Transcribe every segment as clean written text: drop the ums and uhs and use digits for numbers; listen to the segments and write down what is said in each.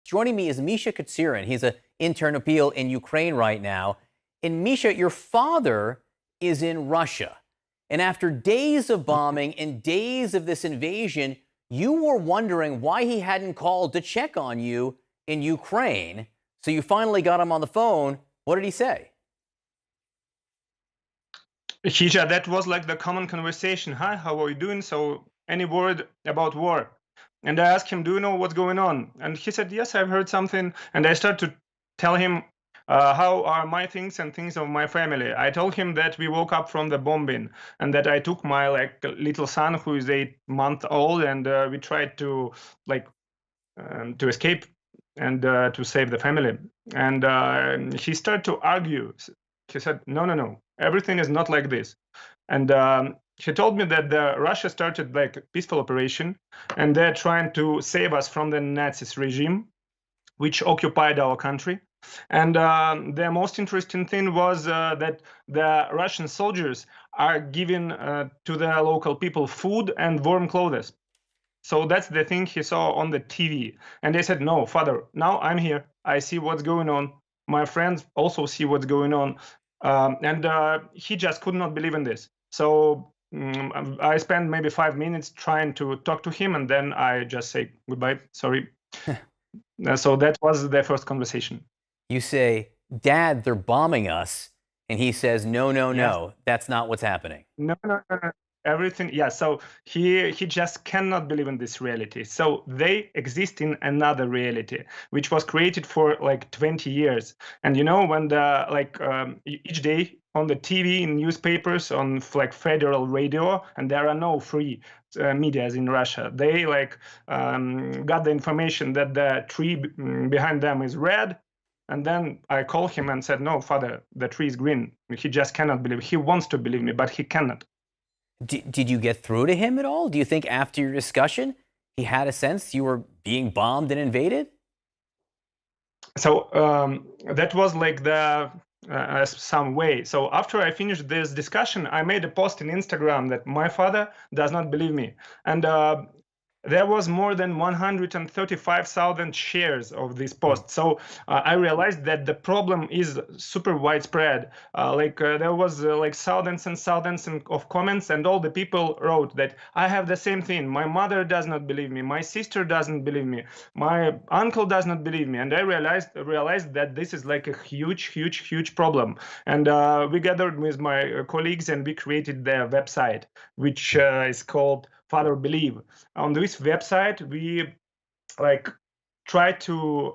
Joining me is Mيشا Kاتsoryn. He's an intern appeal in Ukraine right now. And Mيشا, your father is in Russia. And after days of bombing and days of this invasion, you were wondering why he hadn't called to check on you in Ukraine. So you finally got him on the phone. What did he say? Hisha, that was like the common conversation. Hi, how are you doing? So, any word about war? And I asked him, do you know what's going on? And he said, yes, I've heard something. And I started to tell him how are my things and things of my family. I told him that we woke up from the bombing and that I took my little son who is 8 months old, and we tried to to escape and to save the family. And he started to argue. He said, no, everything is not like this. And he told me that Russia started like a peaceful operation, and they're trying to save us from the Nazis regime, which occupied our country. And the most interesting thing was that the Russian soldiers are giving to the local people food and warm clothes. So that's the thing he saw on the TV. And they said, no, father, now I'm here. I see what's going on. My friends also see what's going on. And he just could not believe in this. So I spent maybe 5 minutes trying to talk to him, and then I just say goodbye, sorry. So that was the first conversation. You say, Dad, they're bombing us. And he says, no, Yes. that's not what's happening. No. Everything, yeah. So he just cannot believe in this reality. So they exist in another reality, which was created for like 20 years. And you know, when the each day on the TV, in newspapers, on like federal radio, and there are no free medias in Russia. They got the information that the tree behind them is red. And then I called him and said, no, father, the tree is green. He just cannot believe. He wants to believe me, but he cannot. Did you get through to him at all? Do you think after your discussion, he had a sense you were being bombed and invaded? So that was like the some way. So after I finished this discussion, I made a post in Instagram that my father does not believe me. And there was more than 135,000 shares of this post. So I realized that the problem is super widespread. There was like thousands and thousands of comments, and all the people wrote that I have the same thing. My mother does not believe me. My sister doesn't believe me. My uncle does not believe me. And I realized that this is like a huge problem. And we gathered with my colleagues, and we created their website, which is called Father Believe. On this website, we try to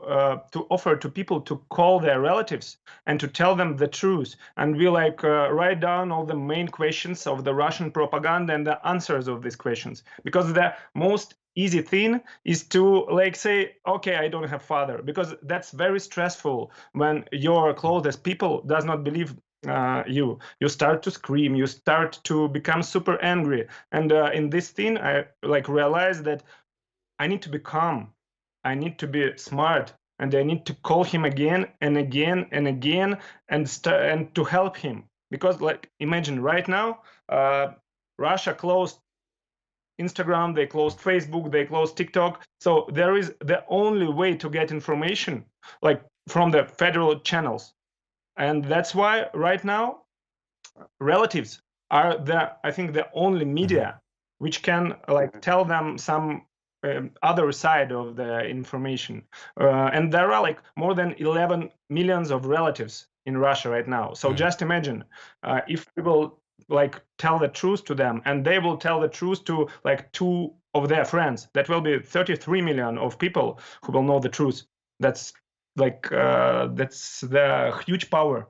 offer to people to call their relatives and to tell them the truth. And we write down all the main questions of the Russian propaganda and the answers of these questions. Because the most easy thing is to say, okay, I don't have father, because that's very stressful when your closest people does not believe you start to scream, you start to become super angry. And in this thing, I realized that I need to be calm, I need to be smart, and I need to call him again and again and again, and to help him. Because imagine right now, Russia closed Instagram, they closed Facebook, they closed TikTok. So there is the only way to get information from the federal channels. And that's why right now relatives are I think the only media which can tell them some other side of the information. And there are more than 11 millions of relatives in Russia right now. So just imagine if we will tell the truth to them, and they will tell the truth to 2 of their friends. That will be 33 million of people who will know the truth. That's the huge power.